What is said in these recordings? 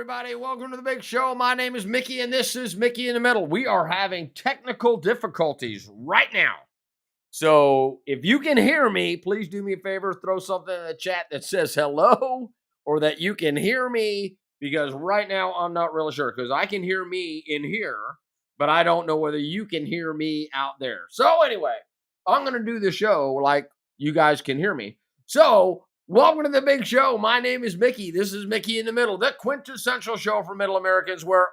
everybody. Welcome to the big show. My name is Mickey, and this is Mickey in the Middle. We are having technical difficulties right now. So if you can hear me, please do me a favor, throw something in the chat that says hello or that you can hear me, because right now I'm not really sure, because I can hear me in here, but I don't know whether you can hear me out there. So anyway, I'm going to do the show like you guys can hear me. So welcome to the big show. My name is Mickey. This is Mickey in the Middle, the quintessential show for Middle Americans, where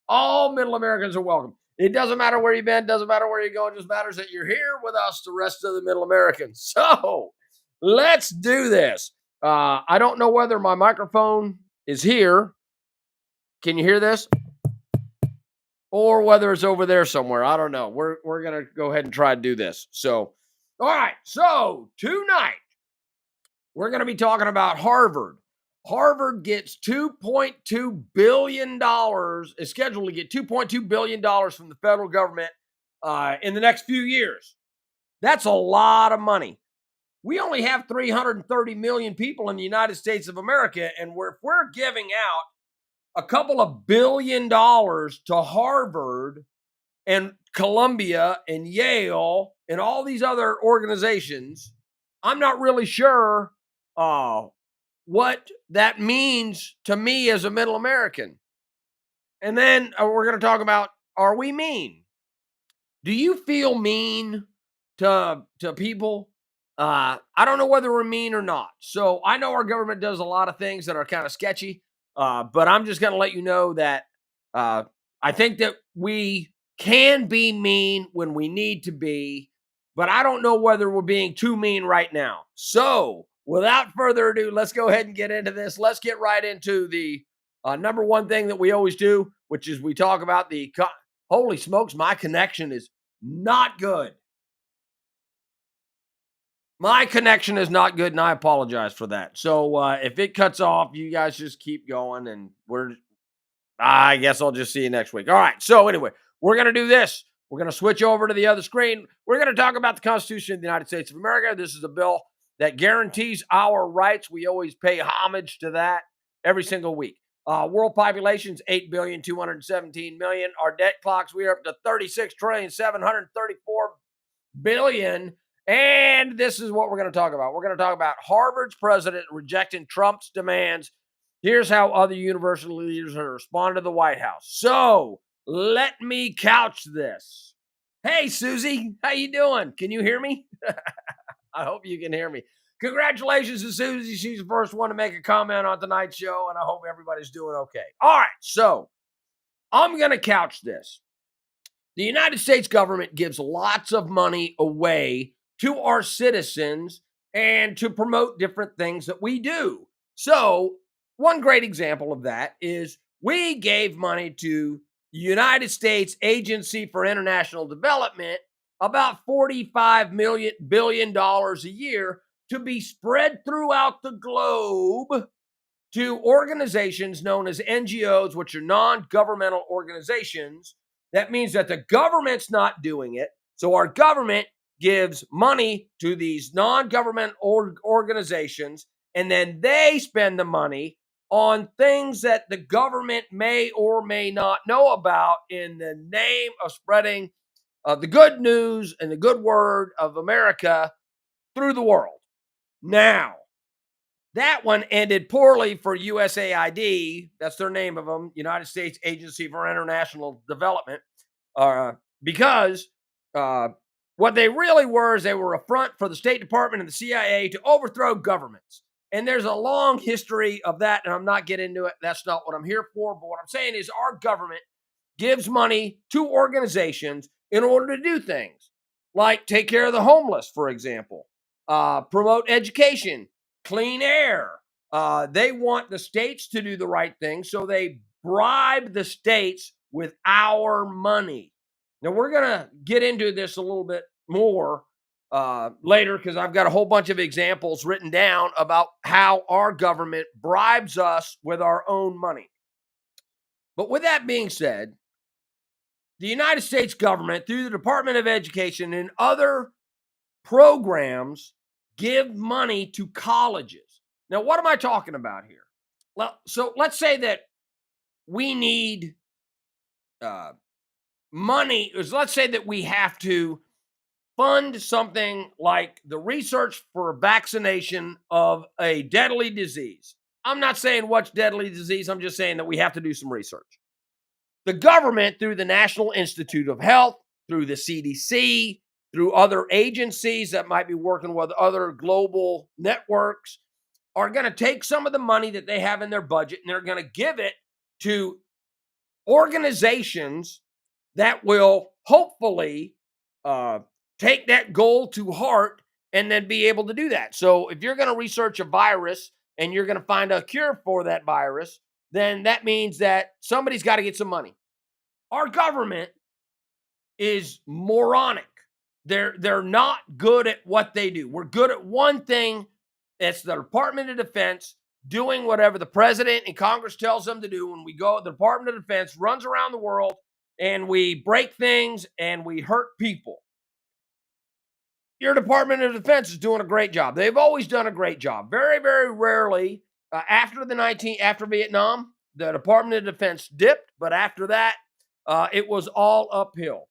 all Middle Americans are welcome. It doesn't matter where you've been, doesn't matter where you're going, just matters that you're here with us, the rest of the Middle Americans. So let's do this. I don't know whether my microphone is here. Can you hear this? Or whether it's over there somewhere. I don't know. We're gonna go ahead and try to do this. So, all right. So tonight we're gonna be talking about Harvard. Harvard gets $2.2 billion, is scheduled to get $2.2 billion from the federal government in the next few years. That's a lot of money. We only have 330 million people in the United States of America, and if we're giving out a couple of $1 billion to Harvard and Columbia and Yale and all these other organizations, I'm not really sure what that means to me as a Middle American. And then we're going to talk about, are we mean? Do you feel mean to people? I don't know whether we're mean or not. So I know our government does a lot of things that are kind of sketchy, but I'm just going to let you know that I think that we can be mean when we need to be, but I don't know whether we're being too mean right now. So without further ado, let's go ahead and get into this. Let's get right into the number one thing that we always do, which is we talk about the holy smokes, my connection is not good. My connection is not good, and I apologize for that. So if it cuts off, you guys just keep going, and I guess I'll just see you next week. All right. So anyway, we're going to do this. We're going to switch over to the other screen. We're going to talk about the Constitution of the United States of America. This is a bill that guarantees our rights. We always pay homage to that every single week. World population's 8,217,000,000. Our debt clocks, we are up to 36,734,000,000,000. And this is what we're going to talk about. We're going to talk about Harvard's president rejecting Trump's demands. Here's how other university leaders have responded to the White House. So let me couch this. Hey, Susie, how you doing? Can you hear me? I hope you can hear me. Congratulations to Susie. She's the first one to make a comment on tonight's show, and I hope everybody's doing okay. All right, so I'm going to couch this. The United States government gives lots of money away to our citizens and to promote different things that we do. So one great example of that is we gave money to United States Agency for International Development, about $45 billion a year, to be spread throughout the globe to organizations known as NGOs, which are non-governmental organizations. That means that the government's not doing it. So our government gives money to these non-government organizations, and then they spend the money on things that the government may or may not know about in the name of spreading the good news and the good word of America through the world. Now, that one ended poorly for USAID. That's their name of them, United States Agency for International Development, because what they really were is they were a front for the State Department and the CIA to overthrow governments. And there's a long history of that, and I'm not getting into it. That's not what I'm here for. But what I'm saying is our government gives money to organizations in order to do things like take care of the homeless, for example, promote education, clean air. They want the states to do the right thing, so they bribe the states with our money. Now, we're going to get into this a little bit more later, because I've got a whole bunch of examples written down about how our government bribes us with our own money. But with that being said, the United States government, through the Department of Education and other programs, give money to colleges. Now, what am I talking about here? Well, so let's say that we need uh, money. Let's say that we have to fund something like the research for vaccination of a deadly disease. I'm not saying what's deadly disease. I'm just saying that we have to do some research. The government, through the National Institute of Health, through the CDC, through other agencies that might be working with other global networks, are going to take some of the money that they have in their budget and they're going to give it to organizations that will hopefully take that goal to heart and then be able to do that. So if you're going to research a virus and you're going to find a cure for that virus, then that means that somebody's got to get some money. Our government is moronic. They're not good at what they do. We're good at one thing. It's the Department of Defense doing whatever the president and Congress tells them to do. When we go, the Department of Defense runs around the world and we break things and we hurt people. Your Department of Defense is doing a great job. They've always done a great job. Very, very rarely after Vietnam, the Department of Defense dipped, but after that, it was all uphill.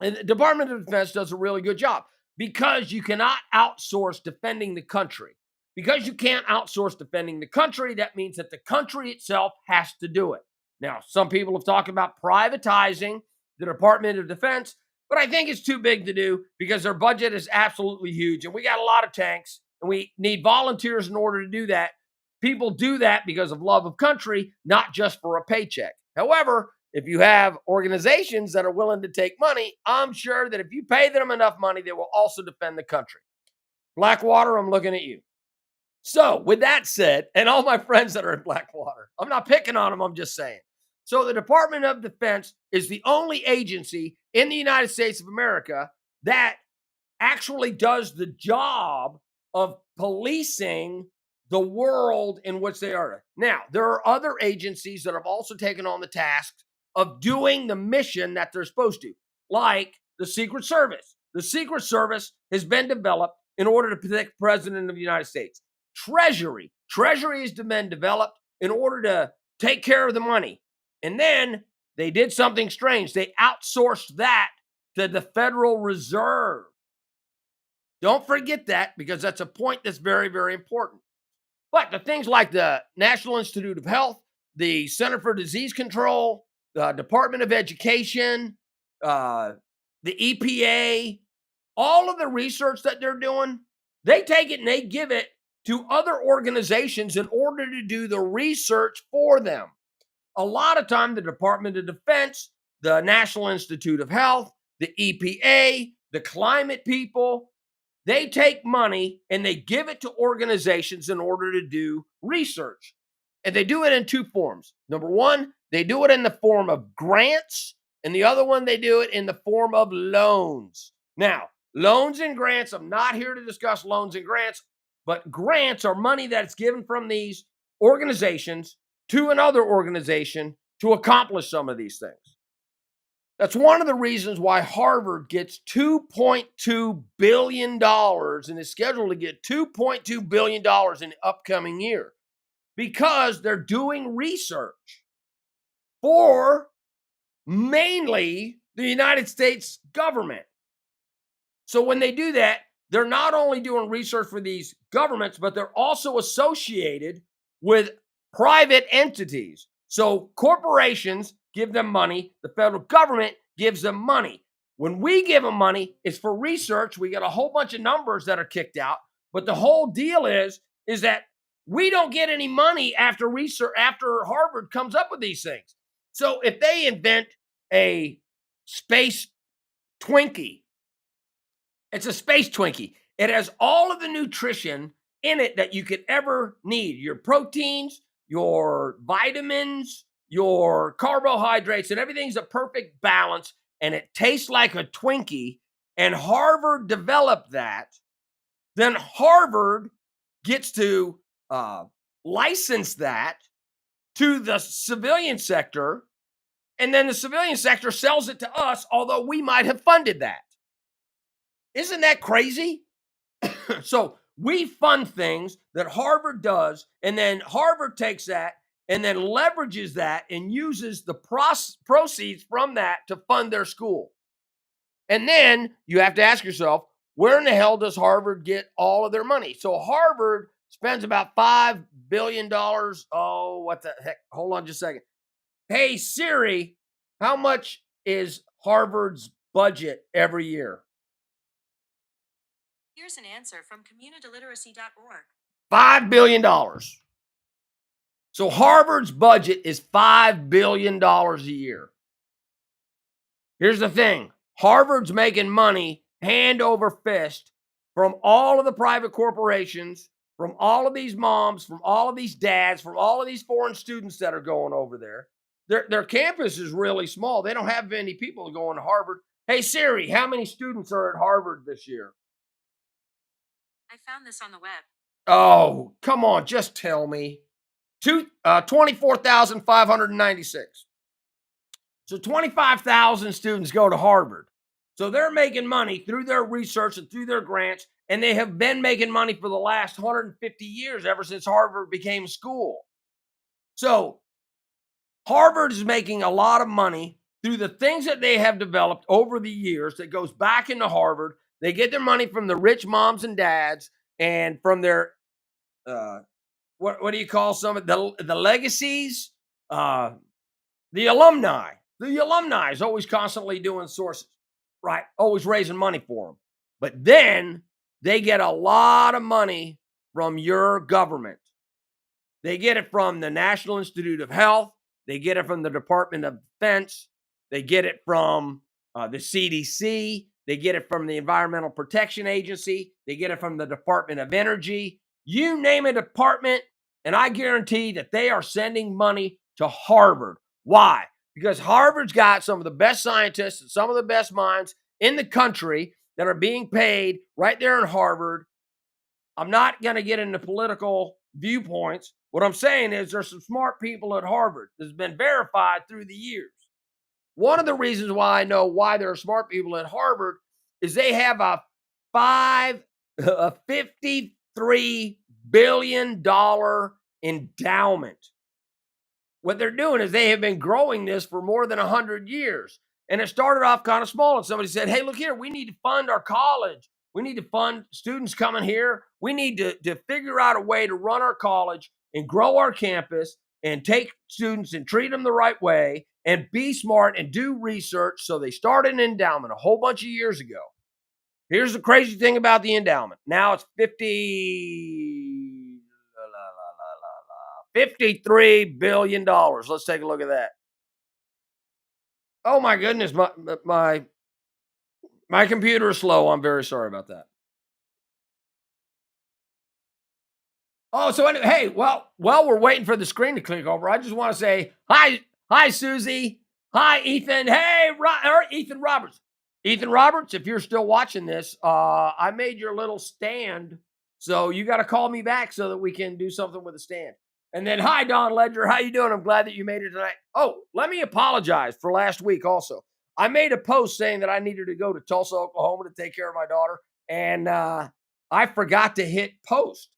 And the Department of Defense does a really good job because you cannot outsource defending the country. Because you can't outsource defending the country, that means that the country itself has to do it. Now, some people have talked about privatizing the Department of Defense, but I think it's too big to do because their budget is absolutely huge. And we got a lot of tanks and we need volunteers in order to do that. People do that because of love of country, not just for a paycheck. However, if you have organizations that are willing to take money, I'm sure that if you pay them enough money, they will also defend the country. Blackwater, I'm looking at you. So, with that said, and all my friends that are in Blackwater, I'm not picking on them, I'm just saying. So, the Department of Defense is the only agency in the United States of America that actually does the job of policing the world in which they are. Now, there are other agencies that have also taken on the task of doing the mission that they're supposed to, like the Secret Service. The Secret Service has been developed in order to protect the President of the United States. Treasury has been developed in order to take care of the money. And then they did something strange. They outsourced that to the Federal Reserve. Don't forget that because that's a point that's very, very important. But the things like the National Institute of Health, the Center for Disease Control, the Department of Education, the EPA, all of the research that they're doing, they take it and they give it to other organizations in order to do the research for them. A lot of time, the Department of Defense, the National Institute of Health, the EPA, the climate people, they take money and they give it to organizations in order to do research. And they do it in two forms. Number one, they do it in the form of grants, and the other one, they do it in the form of loans. Now, loans and grants, I'm not here to discuss loans and grants, but grants are money that's given from these organizations to another organization to accomplish some of these things. That's one of the reasons why Harvard gets $2.2 billion and is scheduled to get $2.2 billion in the upcoming year because they're doing research for mainly the United States government. So when they do that, they're not only doing research for these governments, but they're also associated with private entities. So corporations give them money. The federal government gives them money. When we give them money, it's for research. We get a whole bunch of numbers that are kicked out. But the whole deal is that we don't get any money after research, after Harvard comes up with these things. So if they invent a space Twinkie, it's a space Twinkie. It has all of the nutrition in it that you could ever need. Your proteins, your vitamins, your carbohydrates, and everything's a perfect balance. And it tastes like a Twinkie. And Harvard developed that. Then Harvard gets to license that to the civilian sector. And then the civilian sector sells it to us, although we might have funded that. Isn't that crazy? So we fund things that Harvard does, and then Harvard takes that and then leverages that and uses the proceeds from that to fund their school. And then you have to ask yourself, where in the hell does Harvard get all of their money? So Harvard spends about $5 billion. Oh, what the heck? Hold on just a second. Hey, Siri, how much is Harvard's budget every year? Here's an answer from communityliteracy.org. $5 billion. So Harvard's budget is $5 billion a year. Here's the thing. Harvard's making money hand over fist from all of the private corporations, from all of these moms, from all of these dads, from all of these foreign students that are going over there. Their campus is really small. They don't have many people going to Harvard. Hey, Siri, how many students are at Harvard this year? I found this on the web. Oh, come on, just tell me. 24,596. So 25,000 students go to Harvard. So they're making money through their research and through their grants, and they have been making money for the last 150 years, ever since Harvard became a school. So Harvard is making a lot of money through the things that they have developed over the years that goes back into Harvard. They get their money from the rich moms and dads and from their, what do you call some of the legacies? The alumni. The alumni is always constantly doing sources, right? Always raising money for them. But then they get a lot of money from your government. They get it from the National Institute of Health. They get it from the Department of Defense. They get it from the CDC. They get it from the Environmental Protection Agency. They get it from the Department of Energy. You name a department, and I guarantee that they are sending money to Harvard. Why? Because Harvard's got some of the best scientists and some of the best minds in the country that are being paid right there in Harvard. I'm not going to get into political viewpoints. What I'm saying is there's some smart people at Harvard that's been verified through the years. One of the reasons why I know why there are smart people at Harvard is they have a $53 billion endowment. What they're doing is they have been growing this for more than 100 years. And it started off kind of small. And somebody said, hey, look here, we need to fund our college. We need to fund students coming here. We need to figure out a way to run our college and grow our campus and take students and treat them the right way and be smart and do research. So they started an endowment a whole bunch of years ago. Here's the crazy thing about the endowment. Now it's $53 billion. Let's take a look at that. Oh my goodness, my computer is slow. I'm very sorry about that. Oh, so anyway, hey, while we're waiting for the screen to click over, I just want to say hi, Susie, hi, Ethan, hey, Ethan Roberts. Ethan Roberts, if you're still watching this, I made your little stand, so you got to call me back so that we can do something with the stand. And then, hi, Don Ledger, how you doing? I'm glad that you made it tonight. Oh, let me apologize for last week also. I made a post saying that I needed to go to Tulsa, Oklahoma to take care of my daughter, and I forgot to hit post.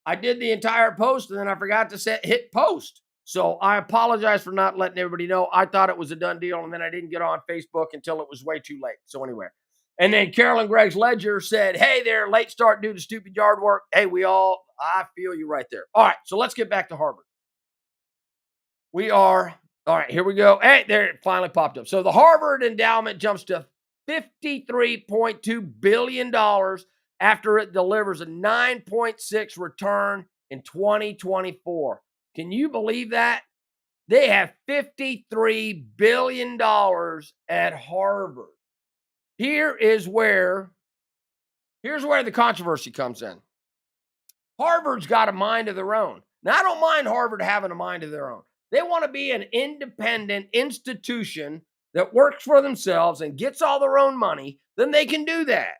I did the entire post, and then I forgot to hit post. So I apologize for not letting everybody know. I thought it was a done deal, and then I didn't get on Facebook until it was way too late. So anyway. And then Carolyn Gregg's Ledger said, hey there, late start due to stupid yard work. Hey, I feel you right there. All right, so let's get back to Harvard. All right, here we go. Hey, there it finally popped up. So the Harvard endowment jumps to $53.2 billion after it delivers a 9.6 return in 2024. Can you believe that? They have $53 billion at Harvard. Here's where the controversy comes in. Harvard's got a mind of their own. Now, I don't mind Harvard having a mind of their own. They want to be an independent institution that works for themselves and gets all their own money, then they can do that.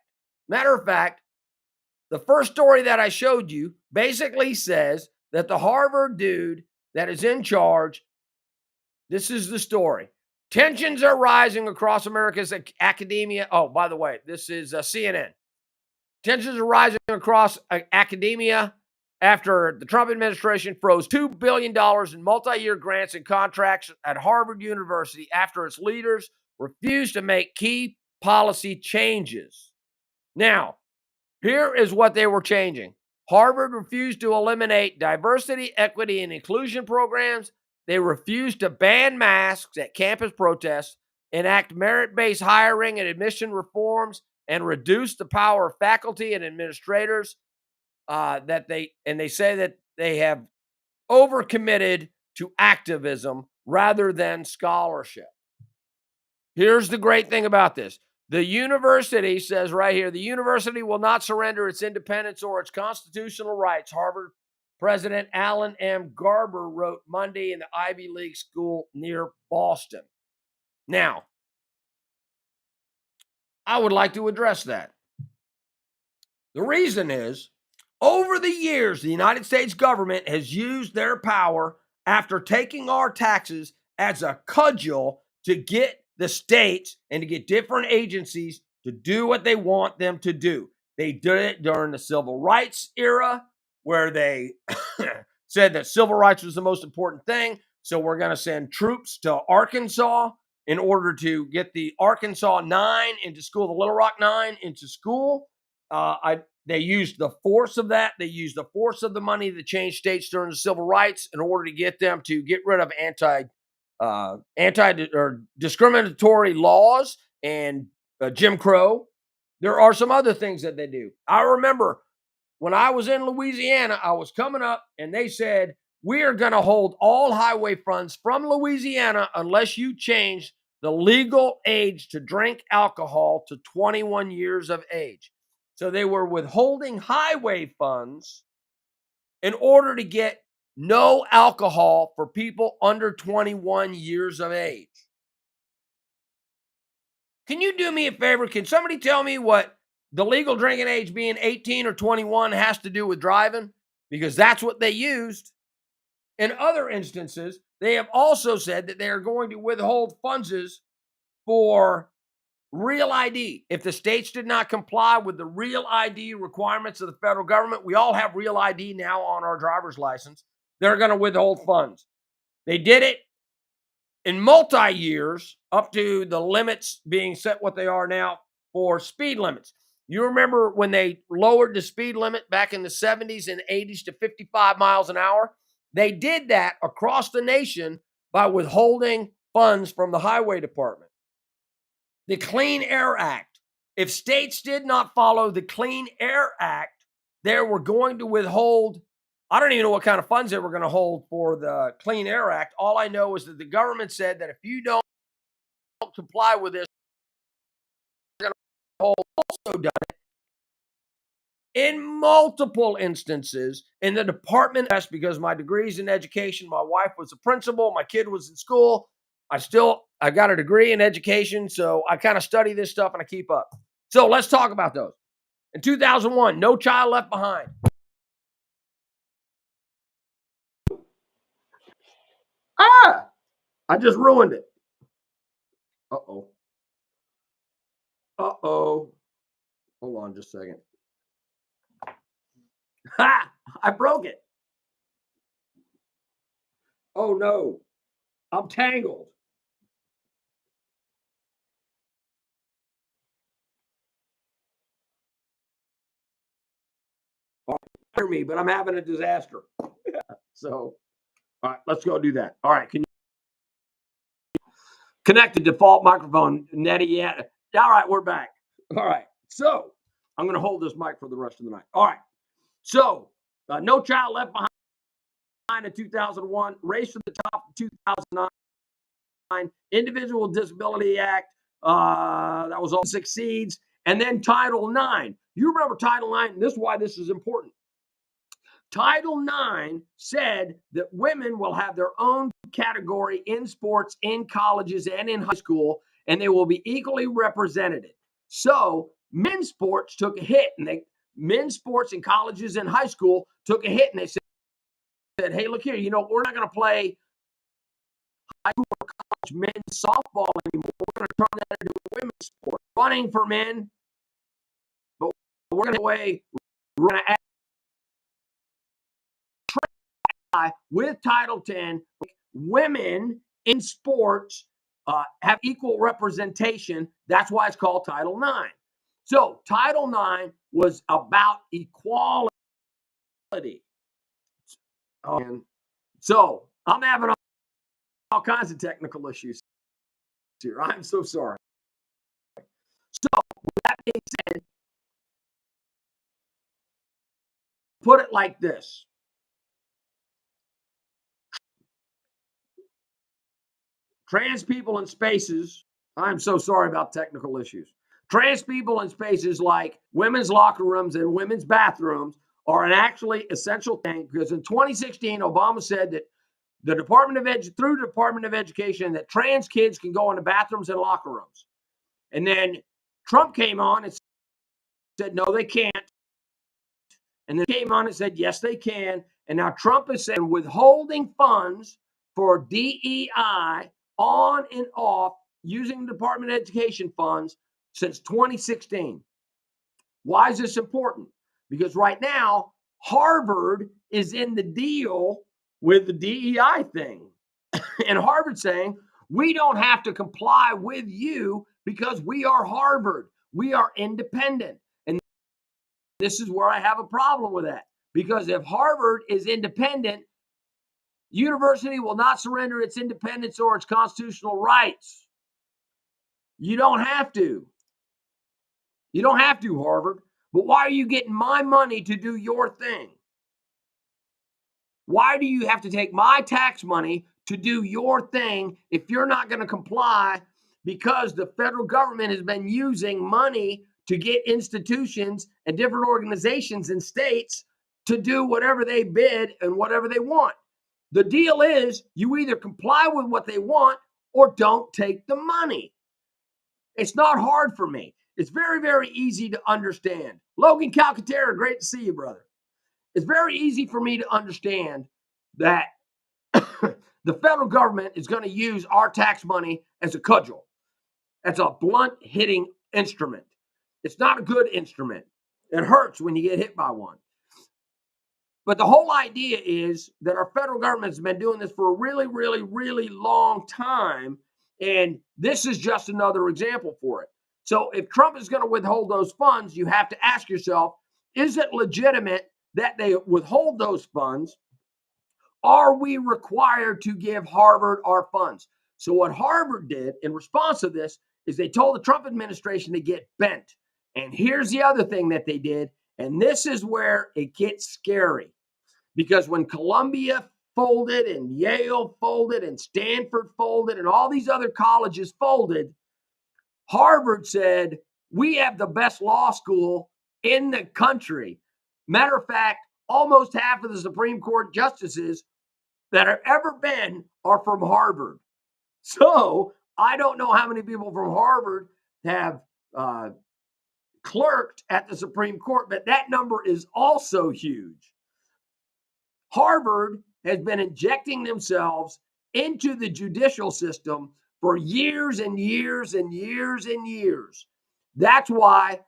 Matter of fact, the first story that I showed you basically says that the Harvard dude that is in charge, this is the story. Tensions are rising across America's academia. Oh, by the way, this is CNN. Tensions are rising across academia after the Trump administration froze $2 billion in multi-year grants and contracts at Harvard University after its leaders refused to make key policy changes. Now, here is what they were changing. Harvard refused to eliminate diversity, equity, and inclusion programs. They refused to ban masks at campus protests, enact merit-based hiring and admission reforms, and reduce the power of faculty and administrators. They say that they have overcommitted to activism rather than scholarship. Here's the great thing about this. The university says right here, the university will not surrender its independence or its constitutional rights, Harvard President Alan M. Garber wrote Monday in the Ivy League school near Boston. Now, I would like to address that. The reason is, over the years, the United States government has used their power after taking our taxes as a cudgel to get the states and to get different agencies to do what they want them to do. They did it during the civil rights era, where they said that civil rights was the most important thing. So we're going to send troops to Arkansas in order to get the Arkansas 9 into school, the Little Rock 9 into school. They used the force of that. They used the force of the money to change states during the civil rights in order to get them to get rid of discriminatory laws and Jim Crow. There are some other things that they do. I remember when I was in Louisiana, I was coming up and they said, we are going to hold all highway funds from Louisiana unless you change the legal age to drink alcohol to 21 years of age. So they were withholding highway funds in order to get no alcohol for people under 21 years of age. Can you do me a favor? Can somebody tell me what the legal drinking age being 18 or 21 has to do with driving? Because that's what they used. In other instances, they have also said that they are going to withhold funds for Real ID. If the states did not comply with the Real ID requirements of the federal government, we all have Real ID now on our driver's license, they're going to withhold funds. They did it in multi-years up to the limits being set what they are now for speed limits. You remember when they lowered the speed limit back in the 70s and 80s to 55 miles an hour? They did that across the nation by withholding funds from the highway department. The Clean Air Act. If states did not follow the Clean Air Act, they were going to withhold, I don't even know what kind of funds they were going to hold for the Clean Air Act. All I know is that the government said that if you don't comply with this, they're going to hold. Also done it in multiple instances in the department. That's because my degree's in education. My wife was a principal. My kid was in school. I got a degree in education, so I kind of study this stuff and I keep up. So let's talk about those. In 2001, No Child Left Behind. I just ruined it. Uh-oh. Hold on just a second. Ha! I broke it. Oh no. I'm tangled. Hear me, but I'm having a disaster. So, all right, let's go do that. All right, can you connect the default microphone, Nettie? Yeah. All right, we're back. All right, so I'm going to hold this mic for the rest of the night. All right, so No Child Left Behind in 2001, Race to the Top in 2009, Individual Disability Act, that was all succeeds, and then Title IX. You remember Title IX, and this is why this is important. Title IX said that women will have their own category in sports, in colleges, and in high school, and they will be equally represented. So men's sports took a hit, and men's sports in colleges and high school took a hit, and they said, hey, look here, we're not going to play high school or college men's softball anymore. We're going to turn that into a women's sport. Running for men, but we're going to with Title 10, women in sports have equal representation. That's why it's called Title 9. So Title 9 was about equality. So I'm having all kinds of technical issues here. I'm so sorry. So with that being said, put it like this. Trans people in spaces, I'm so sorry about technical issues. Trans people in spaces like women's locker rooms and women's bathrooms are an actually essential thing, because in 2016, Obama said that the through the Department of Education, that trans kids can go into bathrooms and locker rooms. And then Trump came on and said, no, they can't. And then came on and said, yes, they can. And now Trump is saying withholding funds for DEI on and off using the Department of Education funds since 2016. Why is this important? Because right now, Harvard is in the deal with the DEI thing. And Harvard's saying, we don't have to comply with you because we are Harvard. We are independent. And this is where I have a problem with that. Because if Harvard is independent, university will not surrender its independence or its constitutional rights. You don't have to. You don't have to, Harvard. But why are you getting my money to do your thing? Why do you have to take my tax money to do your thing if you're not going to comply? Because the federal government has been using money to get institutions and different organizations and states to do whatever they bid and whatever they want. The deal is you either comply with what they want or don't take the money. It's not hard for me. It's very, very easy to understand. Logan Calcaterra, great to see you, brother. It's very easy for me to understand that the federal government is going to use our tax money as a cudgel. That's a blunt hitting instrument. It's not a good instrument. It hurts when you get hit by one. But the whole idea is that our federal government has been doing this for a really, really, really long time. And this is just another example for it. So if Trump is going to withhold those funds, you have to ask yourself, is it legitimate that they withhold those funds? Are we required to give Harvard our funds? So what Harvard did in response to this is they told the Trump administration to get bent. And here's the other thing that they did. And this is where it gets scary. Because when Columbia folded and Yale folded and Stanford folded and all these other colleges folded, Harvard said, we have the best law school in the country. Matter of fact, almost half of the Supreme Court justices that have ever been are from Harvard. So I don't know how many people from Harvard have clerked at the Supreme Court, but that number is also huge. Harvard has been injecting themselves into the judicial system for years and years and years and years. That's why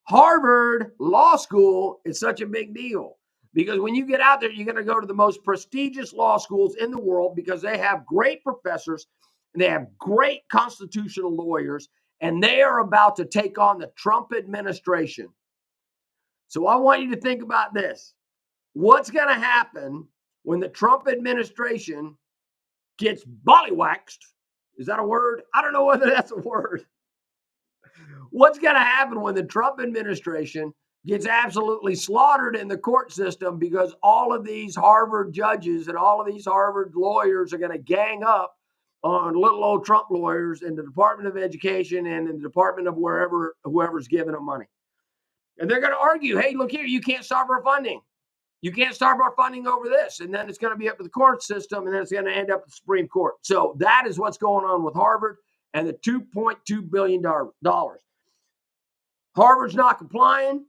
Harvard Law School is such a big deal. Because when you get out there, you're going to go to the most prestigious law schools in the world because they have great professors and they have great constitutional lawyers, and they are about to take on the Trump administration. So I want you to think about this. What's going to happen when the Trump administration gets bollywaxed? Is that a word? I don't know whether that's a word. What's going to happen when the Trump administration gets absolutely slaughtered in the court system because all of these Harvard judges and all of these Harvard lawyers are going to gang up on little old Trump lawyers in the Department of Education and in the Department of whoever's giving them money? And they're going to argue, hey, look here, you can't stop our funding. You can't stop our funding over this. And then it's going to be up to the court system, and then it's going to end up at the Supreme Court. So that is what's going on with Harvard and the $2.2 billion. Harvard's not complying.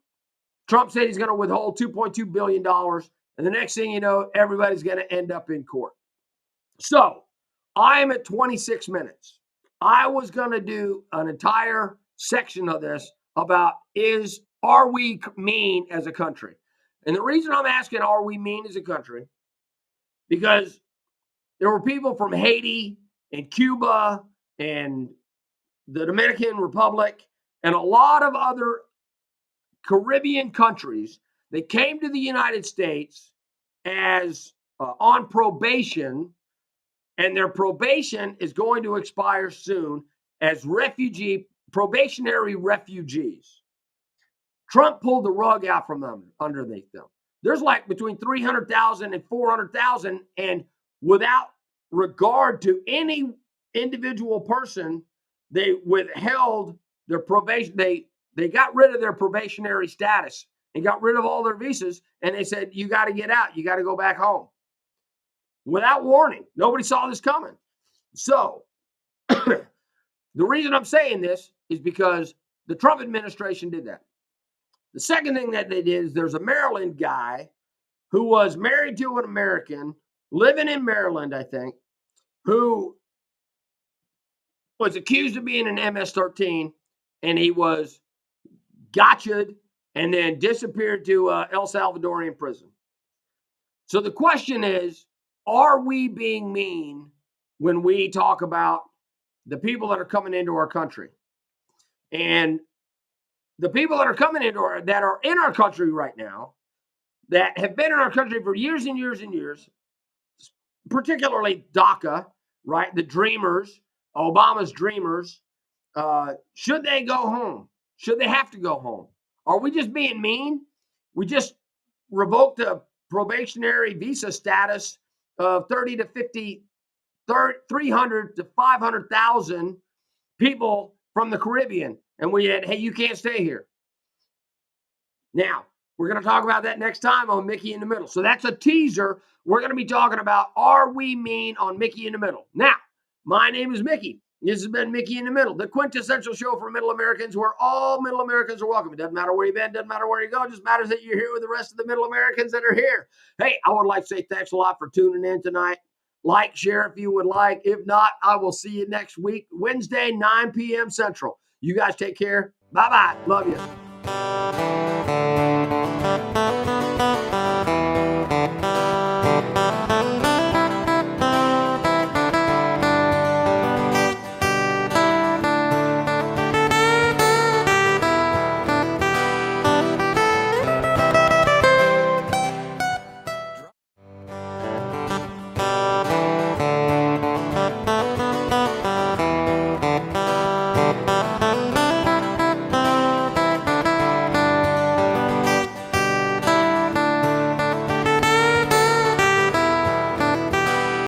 Trump said he's going to withhold $2.2 billion. And the next thing you know, everybody's going to end up in court. So I am at 26 minutes. I was going to do an entire section of this about are we mean as a country? And the reason I'm asking, are we mean as a country, because there were people from Haiti and Cuba and the Dominican Republic and a lot of other Caribbean countries that came to the United States as on probation, and their probation is going to expire soon as probationary refugees. Trump pulled the rug out from underneath them. There's like between 300,000 and 400,000, and without regard to any individual person, they withheld their probation. They got rid of their probationary status and got rid of all their visas, and they said, you got to get out. You got to go back home. Without warning. Nobody saw this coming. So the reason I'm saying this is because the Trump administration did that. The second thing that they did is there's a Maryland guy who was married to an American living in Maryland, I think, who was accused of being an MS-13, and he was gotcha'd and then disappeared to El Salvadorian prison. So the question is, are we being mean when we talk about the people that are coming into our country? And the people that are coming into that are in our country right now, that have been in our country for years and years and years, particularly DACA, right? The dreamers, Obama's dreamers, should they go home? Should they have to go home? Are we just being mean? We just revoked the probationary visa status of 30 to 50, 300 to 500,000 people from the Caribbean. And we had, hey, you can't stay here. Now, we're going to talk about that next time on Mickey in the Middle. So that's a teaser. We're going to be talking about, are we mean on Mickey in the Middle? Now, my name is Mickey. This has been Mickey in the Middle, the quintessential show for Middle Americans, where all Middle Americans are welcome. It doesn't matter where you've been, doesn't matter where you go. It just matters that you're here with the rest of the Middle Americans that are here. Hey, I would like to say thanks a lot for tuning in tonight. Like, share if you would like. If not, I will see you next week, Wednesday, 9 p.m. Central. You guys take care. Bye-bye. Love you.